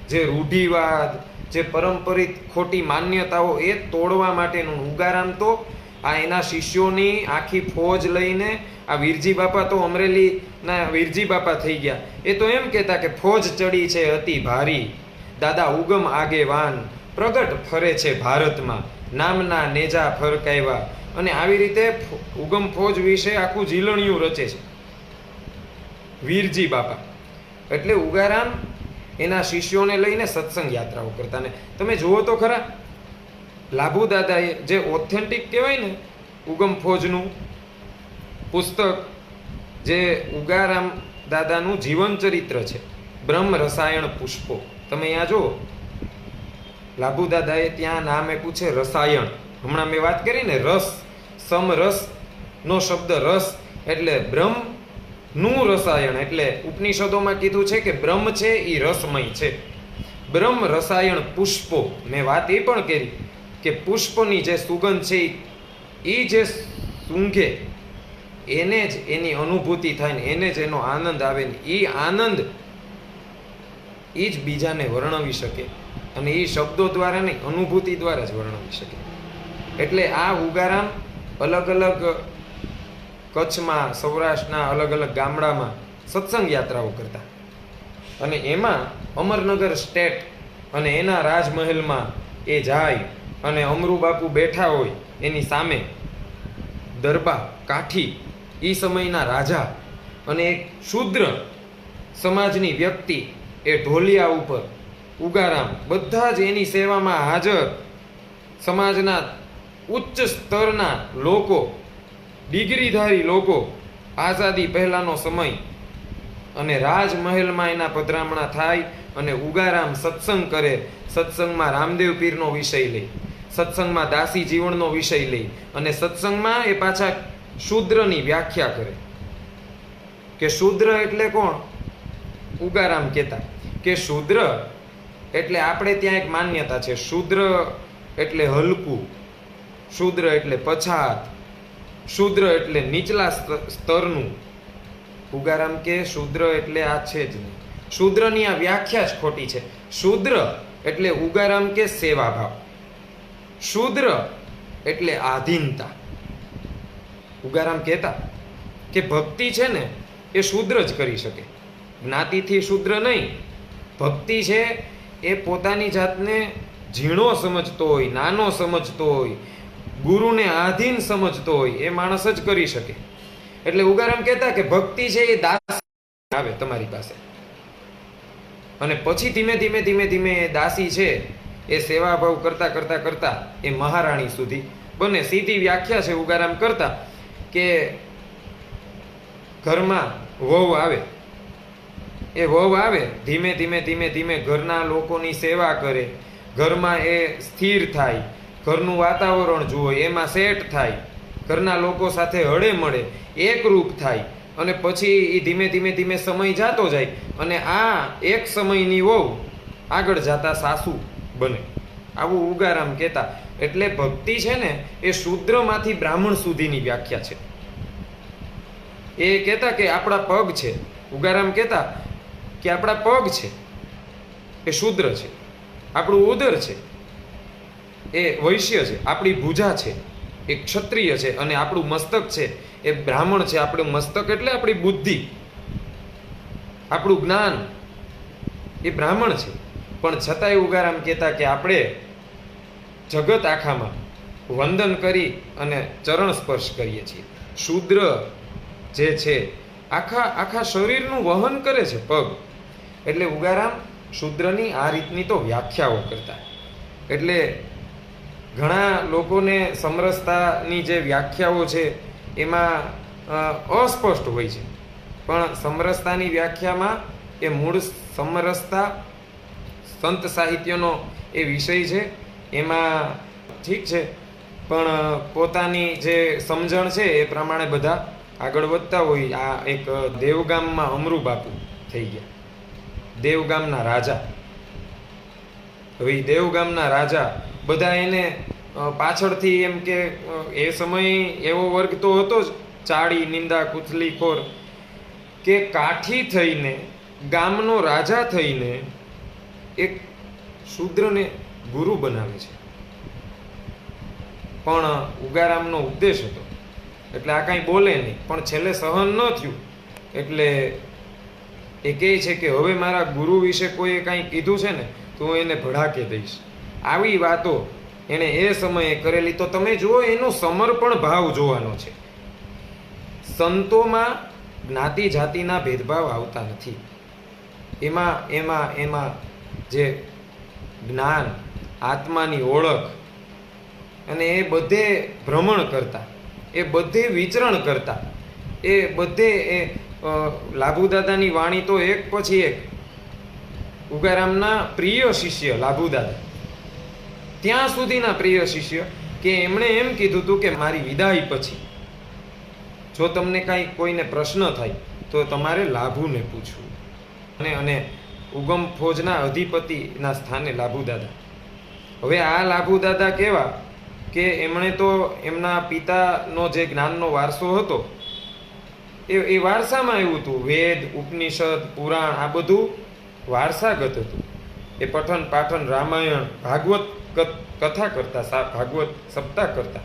જે રૂઢિવાદ, જે પારંપરિક ખોટી માન્યતાઓ એ તોડવા માટેનું ઉગારામ તો આ એના શિષ્યોની આખી ફોજ લઈને આ વીરજી બાપા તો અમરેલીના વીરજી બાપા થઈ ગયા. એ તો એમ કહેતા કે ફોજ ચડી છે અતિ ભારી, દાદા ઉગમ આગેવાન, પ્રગટ ફરે છે ભારતમાં, નામના નેજા ફરકાવ્યા. અને આવી રીતે ઉગમ ફોજ વિશે આખું ઝીલણિયું રચે છે વીરજી બાપા. એટલે ઉગારામ એના શિષ્યોને લઈને સત્સંગ યાત્રાઓ કરતા. ને તમે જુઓ તો ખરા, લાભુ દાદાએ જે ઓથેન્ટિક કહેવાય ને ઉગમ ફોજનું પુસ્તક, જે ઉગારામ દાદાનું જીવન ચરિત્ર છે, બ્રહ્મ રસાયણ પુષ્પો. તમે અહીંયા જુઓ, લાભુ દાદાએ ત્યાં નામ આપ્યું છે રસાયણ. હમણાં મેં વાત કરી ને રસ, સમરસ નો શબ્દ રસ એટલે બ્રહ્મ નું રસાયણ. એટલે ઉપનિષદોમાં કીધું છે કે બ્રહ્મ છે એ રસમય છે. બ્રહ્મ રસાયણ પુષ્પો. મેં વાત એ પણ કરી કે પુષ્પની જે સુગંધ છે એ જે સૂંઘે એને જ એની અનુભૂતિ થાય ને એને જ એનો આનંદ આવે ને એ આનંદ એ જ બીજાને વર્ણવી શકે. અને એ શબ્દો દ્વારા નહીં, અનુભૂતિ દ્વારા જ વર્ણવી શકે. એટલે આ ઉગારામ અલગ અલગ કચ્છમાં, સૌરાષ્ટ્રના અલગ અલગ ગામડામાં સત્સંગ યાત્રાઓ કરતા. અને એમાં અમરનગર સ્ટેટ અને એના રાજમહેલમાં એ જાય અને અમરુ બાપુ બેઠા હોય એની સામે, દરબા કાઠી એ સમયના રાજા અને એક શૂદ્ર સમાજની વ્યક્તિ એ ઢોલિયા ઉપર ઉગારામ બધા જ એની સેવામાં હાજર. સમાજના ઉચ્ચ સ્તરના લોકો, ડિગ્રીધારી લોકો, આઝાદી પહેલાનો સમય, અને રાજમહેલમાં એના પધરામણા થાય અને ઉગારામ સત્સંગ કરે. સત્સંગમાં રામદેવ પીરનો વિષય લઈ, સત્સંગમાં દાસી જીવનનો વિષય લઈ, અને સત્સંગમાં એ પાછા શૂદ્રની વ્યાખ્યા કરે કે શૂદ્ર એટલે કોણ. ઉગારામ કહેતા કે શૂદ્ર એટલે આપણે ત્યાં એક માન્યતા છે, શૂદ્ર એટલે હલકું, શૂદ્ર એટલે પછાત, શૂદ્ર એટલે નીચલા સ્તરનું. ઉગારામ કે શૂદ્ર એટલે આ છે જ નહીં. શૂદ્રની આ વ્યાખ્યા જ ખોટી છે. શૂદ્ર એટલે ઉગારામ કે સેવાભાવ, શૂદ્ર એટલે આધીનતા. ઉગારામ કહેતા કે ભક્તિ છે ને એ શૂદ્ર જ કરી શકે, જ્ઞાતિથી શૂદ્ર નહીં. ભક્તિ છે એ પોતાની જાતને ઝીણો સમજતો હોય, નાનો સમજતો હોય, ગુરુને આધીન સમજતો હોય એ માણસ જ કરી શકે. એટલે ઉગારામ કહેતા કે ભક્તિ છે એ દાસ આવે તમારી પાસે, અને પછી ધીમે ધીમે ધીમે ધીમે એ દાસી છે એ સેવાભાવ કરતા કરતા કરતા એ મહારાણી સુધી બને. સીધી વ્યાખ્યા છે ઉગારામ કરતા કે ઘરમાં વહુ આવે, એ વહુ આવે ધીમે ધીમે ધીમે ધીમે ઘરના લોકોની સેવા કરે, ઘરમાં એ સ્થિર થાય, ઘરનું વાતાવરણ જુઓ, એમાં સેટ થાય, ઘરના લોકો સાથે હળે મળે, એકરૂપ થાય, અને પછી એ ધીમે ધીમે ધીમે સમય જાતો જાય અને આ એક સમયની વહુ આગળ જતા સાસુ બને. આવું ઉગારામ કહેતા. એટલે ભક્તિ છે ને એ શૂદ્રમાંથી બ્રાહ્મણ સુધીની વ્યાખ્યા છે. એ કહેતા કે આપણા પગ છે, ઉગારામ કહેતા કે આપણા પગ છે એ શૂદ્ર છે, આપણું ઉદર છે એ વૈશ્ય છે, આપણી ભુજા છે એ ક્ષત્રિય છે, અને આપણું મસ્તક છે એ બ્રાહ્મણ છે. આપણું મસ્તક એટલે આપણી બુદ્ધિ, આપણું જ્ઞાન એ બ્રાહ્મણ છે. પણ છતાંય ઉગારામ કહેતા કે આપણે જગત આખામાં વંદન કરી અને ચરણ સ્પર્શ કરીએ છીએ. શૂદ્ર જે છે આખા શરીરનું વહન કરે છે પગ. એટલે ઉગારામ શૂદ્રની આ રીતની તો વ્યાખ્યાઓ કરતા. એટલે ઘણા લોકોને સમરસતાની જે વ્યાખ્યાઓ છે એમાં અસ્પષ્ટ હોય છે, પણ સમરસતાની વ્યાખ્યામાં એ મૂળ સમરસતા સંત સાહિત્યનો એ વિષય છે, એમાં ઠીક છે, પણ પોતાની જે સમજણ છે એ પ્રમાણે બધા આગળ વધતા હોય. આ એક દેવગામમાં અમરુ બાપુ થઈ ગયા, દેવગામના રાજા. હવે દેવગામના રાજા બધા એને પાછળથી એમ કે એ સમય એવો વર્ગ તો હતો જ, ચાળી નિંદા કુથલીખોર, કે કાઠી થઈને ગામનો રાજા થઈને એક શૂદ્રને ગુરુ બનાવે છે. પણ ઉગારામનો ઉપદેશ હતો એટલે આ કાંઈ બોલે નહીં, પણ છેલ્લે સહન ન થયું એટલે એ કહે છે કે હવે મારા ગુરુ વિશે કોઈએ કાંઈ કીધું છે ને તો હું એને ભડાકે દઈશ. આવી વાતો એણે એ સમયે કરેલી. તો તમે જુઓ એનો સમર્પણ ભાવ જોવાનો છે. સંતોમાં જ્ઞાતિ જાતિના ભેદભાવ આવતા નથી. એમાં જે જ્ઞાન, આત્માની ઓળખ, અને એ બધે ભ્રમણ કરતા, એ બધે વિચરણ કરતા, એ બધે એ લાભુદાદાની વાણી તો એક પછી એક. ઉગારામના પ્રિય શિષ્ય લાભુદાદા, ત્યાં સુધીના પ્રિય શિષ્ય કે એમણે એમ કીધું હતું કે મારી વિદાય પછી જો તમને કાંઈ કોઈને પ્રશ્ન થાય તો તમારે લાભુને પૂછવું. અને ઉગમ ફોજના અધિપતિના સ્થાને લાભુદાદા. હવે આ લાભુદાદા કેવા કે એમણે તો એમના પિતાનો જે જ્ઞાનનો વારસો હતો એ વારસામાં એવું હતું. વેદ, ઉપનિષદ, પુરાણ આ બધું વારસાગત હતું. એ પઠન પાઠન, રામાયણ, ભાગવત કથા કરતા, ભાગવત સપ્તાહ કરતા.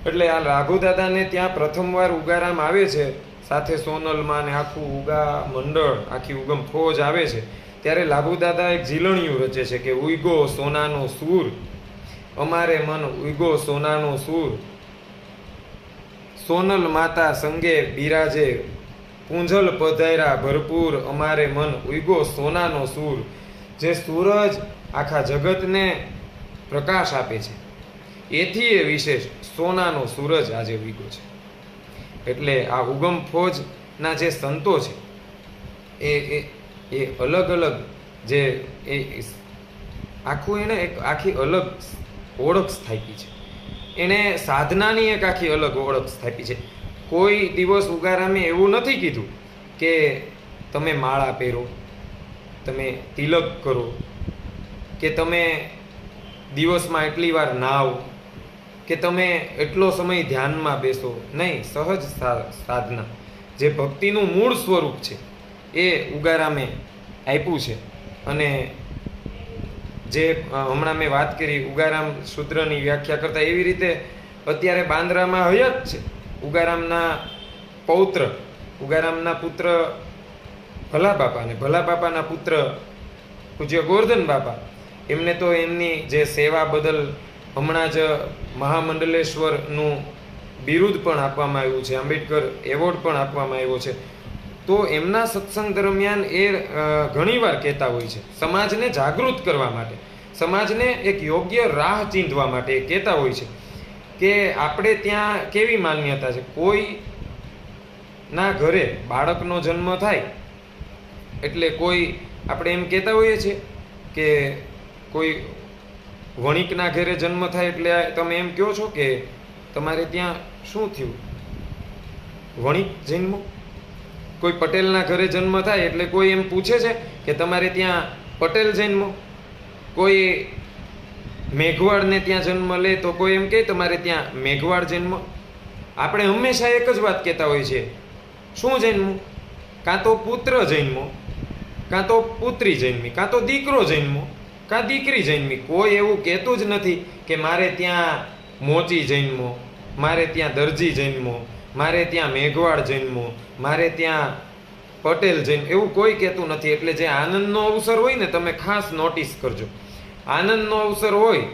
એટલે આ લાભુદાદાને ત્યાં પ્રથમવાર ઉગારામ આવે છે, સાથે સોનલમાં ને આખું ઉગા મંડળ, આખી ઉગમ ફોજ આવે છે. ત્યારે લાભુદાદા એક ઝીલણિયું રચે છે કે ઉઈગો સોનાનો સૂર, અમારે મન ઉઈગો સોનાનો સૂર, સોનલ માતા સંગે બિરાજે, પૂંજલ પધાર્યા ભરપૂર, અમારે મન ઉઈગો સોનાનો સૂર. જે સૂરજ આખા જગતને પ્રકાશ આપે છે, એથી એ વિશેષ સોનાનો સૂરજ આજે ઉઈગો છે. એટલે આ ઉગમ ફોજના જે સંતો છે એ અલગ અલગ જે એ આખું એને એક આખી અલગ ઓળખ સ્થાપી છે. એણે સાધનાની એક આખી અલગ ઓળખ સ્થાપી છે. કોઈ દિવસ ઉગારામે એવું નથી કીધું કે તમે માળા પહેરો, તમે તિલક કરો, કે તમે દિવસમાં એટલી વાર નાવ, કે તમે એટલો સમય ધ્યાનમાં બેસો. નહીં, સહજ સાધના જે ભક્તિનું મૂળ સ્વરૂપ છે એ ઉગારામે આપ્યું છે. અને જે હમણાં મેં વાત કરી ઉગારામ શૂદ્રની વ્યાખ્યા કરતા, એવી રીતે અત્યારે બાંદ્રામાં હયાત છે ઉગારામના પૌત્ર, ઉગારામના પુત્ર ભલા બાપા, અને ભલા બાપાના પુત્ર પૂજ્ય ગોરધન બાપા. એમને તો એમની જે સેવા બદલ હમણાં જ મહામંડલેશ્વરનું બિરુદ પણ આપવામાં આવ્યું છે, આંબેડકર એવોર્ડ પણ આપવામાં આવ્યો છે. તો એમના સત્સંગ દરમિયાન એ ઘણીવાર કહેતા હોય છે, સમાજને જાગૃત કરવા માટે, સમાજને એક યોગ્ય રાહ ચીંધવા માટે એ કહેતા હોય છે કે આપણે ત્યાં કેવી માન્યતા છે, કોઈના ઘરે બાળકનો જન્મ થાય એટલે કોઈ આપણે એમ કહેતા હોઈએ છીએ કે કોઈ વણિકના ઘરે જન્મ થાય એટલે તમે એમ કહો છો કે તમારે ત્યાં શું થયું, વણિક જન્મ. કોઈ પટેલના ઘરે જન્મ થાય એટલે કોઈ એમ પૂછે છે કે તમારે ત્યાં પટેલ જન્મ. કોઈ મેઘવાડને ત્યાં જન્મ લે તો કોઈ એમ કહે તમારે ત્યાં મેઘવાડ જન્મ. આપણે હંમેશા એક જ વાત કહેતા હોય છે, શું જન્મ? કાં તો પુત્ર જન્મો, કાં તો પુત્રી જન્મી, કાં તો દીકરો જન્મો, કાં દીકરી જન્મી. કોઈ એવું કહેતું જ નથી કે મારે ત્યાં મોચી જન્મો, મારે ત્યાં દરજી જન્મો, મારે ત્યાં મેઘવાડ જન્મો, મારે ત્યાં પટેલ જન્મ. એવું કોઈ કહેતું નથી. એટલે જે આનંદનો અવસર હોય ને, તમે ખાસ નોટિસ કરજો, આનંદનો અવસર હોય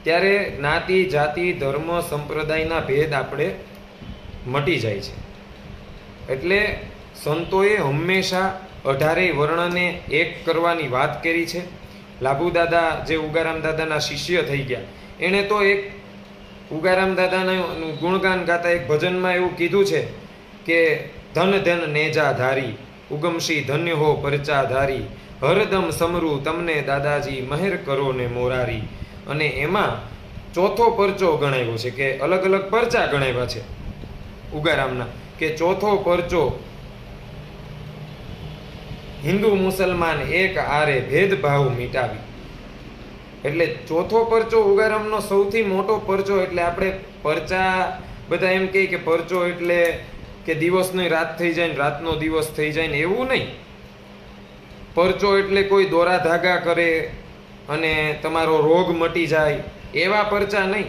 ત્યારે જ્ઞાતિ, જાતિ, ધર્મ, સંપ્રદાયના ભેદ આપણે મટી જાય છે. એટલે સંતોએ હંમેશા 18 વર્ણને એક કરવાની વાત કરી છે. લાભુ દાદા જે ઉગારામ દાદાના શિષ્ય થઈ ગયા, એણે તો એક ઉગારામ દાદાનું ગુણગાન ગાતા એક ભજનમાં એવું કીધું છે કે ધન ધન નેજા ધારી, ઉગમશી ધન્ય હો પરચા ધારી, હરદમ સમરું તમને દાદાજી, મહેર કરો ને મોરારી. અને એમાં ચોથો પરચો ગણાવ્યો છે, કે અલગ અલગ પરચા ગણાવ્યા છે ઉગારામના, કે ચોથો પરચો હિન્દુ મુસલમાન એક આરે ભેદભાવ મિટાવી. એટલે ચોથો પરચો ઉગારામનો સૌથી મોટો પરચો. એટલે આપણે પરચા બધા એમ કહે કે પરચો એટલે કે દિવસની રાત થઈ જાય ને રાતનો દિવસ થઈ જાય ને, એવું નહીં. પરચો એટલે કોઈ દોરા ધાગા કરે અને તમારો રોગ મટી જાય એવા પરચા નહીં.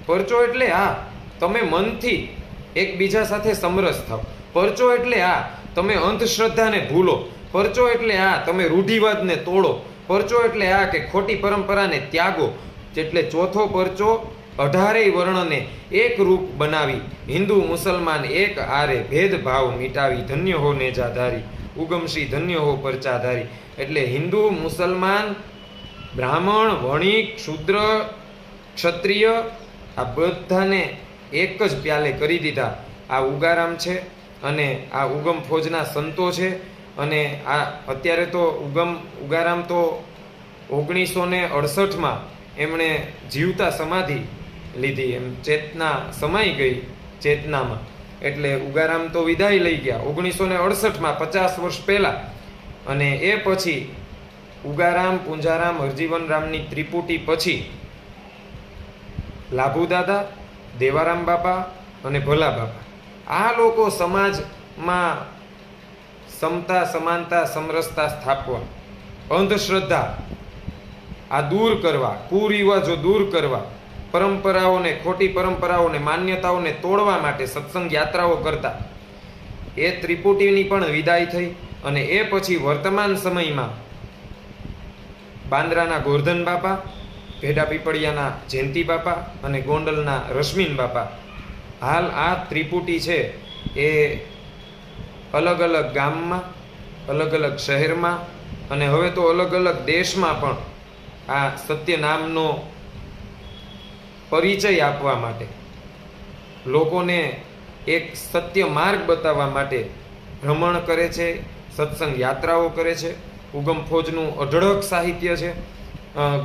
પરચો એટલે હા, તમે મનથી એકબીજા સાથે સમરસ થાવ. પરચો એટલે હા, તમે અંધશ્રદ્ધાને ભૂલો. પરચો એટલે હા, તમે રૂઢિવાદને તોડો. પરચો એટલે હા, કે ખોટી પરંપરાને ત્યાગો. એટલે ચોથો પરચો 18 વર્ણને એક રૂપ બનાવી, હિન્દુ મુસલમાન એક આરે ભેદભાવ મિટાવી, ધન્ય હો નેજાધારી, ઉગમશ્રી ધન્ય હો પરચાધારી. એટલે હિન્દુ મુસલમાન, બ્રાહ્મણ, વણિક, શૂદ્ર, ક્ષત્રિય આ બધાને એક જ પ્યાલે કરી દીધા. આ ઉગારામ છે અને આ ઉગમ ફોજના સંતો છે. અને આ અત્યારે તો ઉગારામ તો 1968માં એમણે જીવતા સમાધિ લીધી, એમ ચેતના સમાઈ ગઈ ચેતનામાં. એટલે ઉગારામ તો વિદાય લઈ ગયા 1968માં, 50 વર્ષ પહેલા. અને એ પછી ઉગારામ, પુંજારામ, હરજીવનરામની ત્રિપુટી પછી લાભુ દાદા, દેવારામ બાપા અને ભોલા બાપા, આ લોકો સમાજમાં સમતા, સમાનતા, સમરસતા સ્થાપવા, અંધશ્રદ્ધા આ દૂર કરવા, કુરિવાજો દૂર કરવા, પરંપરાઓને, ખોટી પરંપરાઓને, માન્યતાઓને તોડવા માટે સત્સંગ યાત્રાઓ કરતા. એ ત્રિપુટીની પણ વિદાય થઈ. અને એ પછી વર્તમાન સમયમાં બાંદ્રાના ગોરધન બાપા, ભેડા પીપળિયાના જયંતિ બાપા અને ગોંડલના રશ્મિન બાપા, હાલ આ ત્રિપુટી છે એ અલગ અલગ ગામમાં, અલગ અલગ શહેરમાં અને હવે તો અલગ અલગ દેશમાં પણ આ સત્ય નામનો પરિચય આપવા માટે, લોકોને એક સત્ય માર્ગ બતાવવા માટે ભ્રમણ કરે છે, સત્સંગ યાત્રાઓ કરે છે. ઉગમ ફોજનું અઢળક સાહિત્ય છે.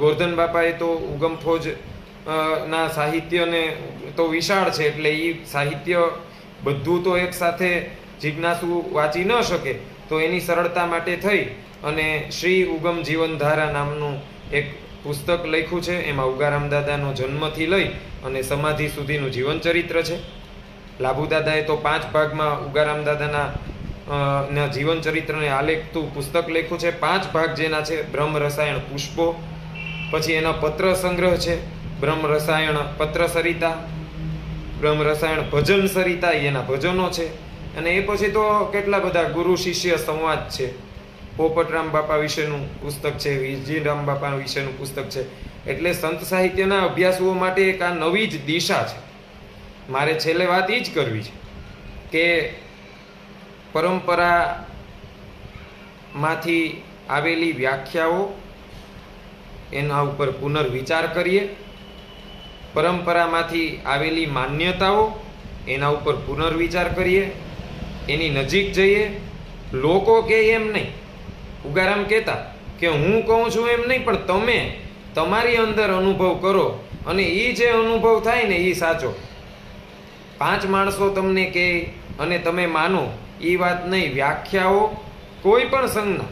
ગોરધન બાપાએ તો ઉગમ ફોજ ના સાહિત્યને તો વિશાળ છે, એટલે એ સાહિત્ય બધું તો એક સાથે જિજ્ઞાસુ વાંચી ન શકે. તો એની સરળતા માટે થઈ અને શ્રી ઉગમ જીવનધારા નામનું એક પુસ્તક લખ્યું છે. એમાં ઉગારામ દાદાનો જન્મથી લઈ અને સમાધિ સુધીનું જીવન ચરિત્ર છે. લાભુ દાદાએ તો 5 ભાગમાં ઉગારામ દાદાના ના જીવન ચરિત્રને આલેખતું પુસ્તક લખ્યું છે. 5 ભાગ જેના છે: બ્રહ્મ રસાયણ પુષ્પો, પછી એના પત્ર સંગ્રહ છે બ્રહ્મ રસાયણ પત્ર સરિતા, બ્રહ્મ રસાયણ ભજન સરિતા એના ભજનો છે. અને એ પછી તો કેટલા બધા ગુરુ શિષ્ય સંવાદ છે. પોપટરામ બાપા વિશેનું પુસ્તક છે, વિરજીરામ બાપા વિશેનું પુસ્તક છે. એટલે સંત સાહિત્યના અભ્યાસુઓ માટે એક આ નવી જ દિશા છે. મારે છેલ્લે વાત એ જ કરવી છે કે પરંપરામાંથી આવેલી વ્યાખ્યાઓ એના ઉપર પુનર્વિચાર કરીએ, પરંપરામાંથી આવેલી માન્યતાઓ એના ઉપર પુનર્વિચાર કરીએ, એની નજીક જઈએ. લોકો કે એમ નહીં, ઉગારામ કહેતા કે હું કહું છું એમ નહીં, પણ તમે તમારી અંદર અનુભવ કરો અને એ જે અનુભવ થાય ને એ સાચો. 5 માણસો તમને કહે અને તમે માનો એ વાત નહીં. વ્યાખ્યાઓ કોઈ પણ સંજ્ઞા,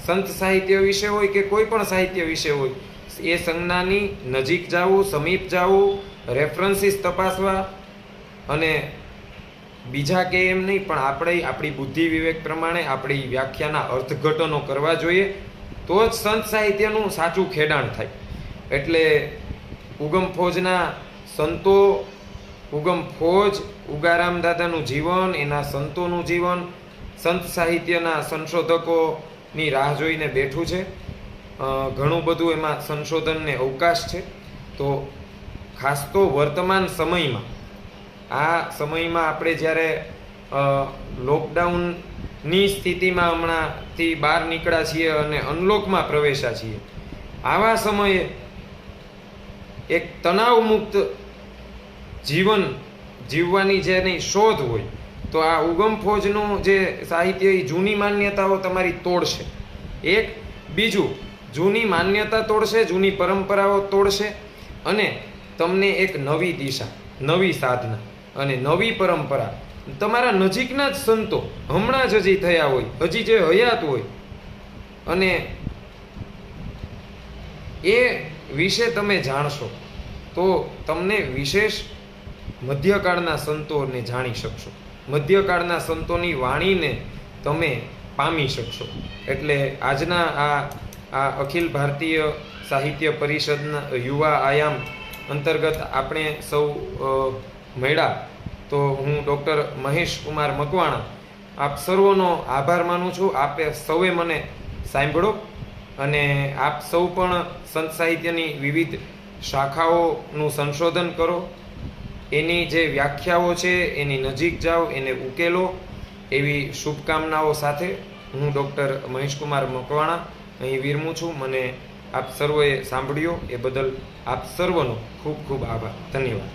સંત સાહિત્ય વિશે હોય કે કોઈ પણ સાહિત્ય વિશે હોય, એ સંજ્ઞાની નજીક જવું, સમીપ જવું, રેફરન્સીસ તપાસવા અને બીજા કે એમ નહીં, પણ આપણે આપણી બુદ્ધિ વિવેક પ્રમાણે આપણી વ્યાખ્યાના અર્થઘટનો કરવા જોઈએ. તો જ સંત સાહિત્યનું સાચું ખેડાણ થાય. એટલે ઉગમ ફોજના સંતો, ઉગમ ફોજ, ઉગારામ દાદાનું જીવન, એના સંતોનું જીવન, સંત સાહિત્યના સંશોધકોની રાહ જોઈને બેઠું છે. ઘણું બધું એમાં સંશોધનને અવકાશ છે. તો ખાસ તો વર્તમાન સમયમાં આ સમયમાં આપણે જ્યારે લોકડાઉનની સ્થિતિમાં હમણાંથી બહાર નીકળ્યા છીએ અને અનલોકમાં પ્રવેશ્યા છીએ, આવા સમયે એક તણાવમુક્ત જીવન જીવવાની જેની શોધ હોય તો આ ઉગમ ફોજનું જે સાહિત્ય એ જૂની માન્યતાઓ તમારી તોડશે. એક બીજું, જૂની માન્યતા તોડશે, જૂની પરંપરાઓ તોડશે અને તમને એક નવી દિશા, નવી સાધના અને નવી પરંપરા, તમારા નજીકના જ સંતો હમણાં જ હજી થયા હોય, હજી જે હયાત હોય અને એ વિશે તમે જાણશો તો તમને વિશેષ મધ્યકાળના સંતોને જાણી શકશો, મધ્યકાળના સંતોની વાણીને તમે પામી શકશો. એટલે આજના આ અખિલ ભારતીય સાહિત્ય પરિષદના યુવા આયામ અંતર્ગત આપણે સૌ મળ્યા તો હું ડૉક્ટર મહેશ કુમાર મકવાણા આપ સર્વનો આભાર માનું છું. આપે સૌએ મને સાંભળો અને આપ સૌ પણ સંત સાહિત્યની વિવિધ શાખાઓનું સંશોધન કરો, એની જે વ્યાખ્યાઓ છે એની નજીક જાઓ, એને ઉકેલો, એવી શુભકામનાઓ સાથે હું ડૉક્ટર મહેશકુમાર મકવાણા અહીં વિરમું છું. મને આપ સર્વએ સાંભળ્યો એ બદલ આપ સર્વનો ખૂબ ખૂબ આભાર. ધન્યવાદ.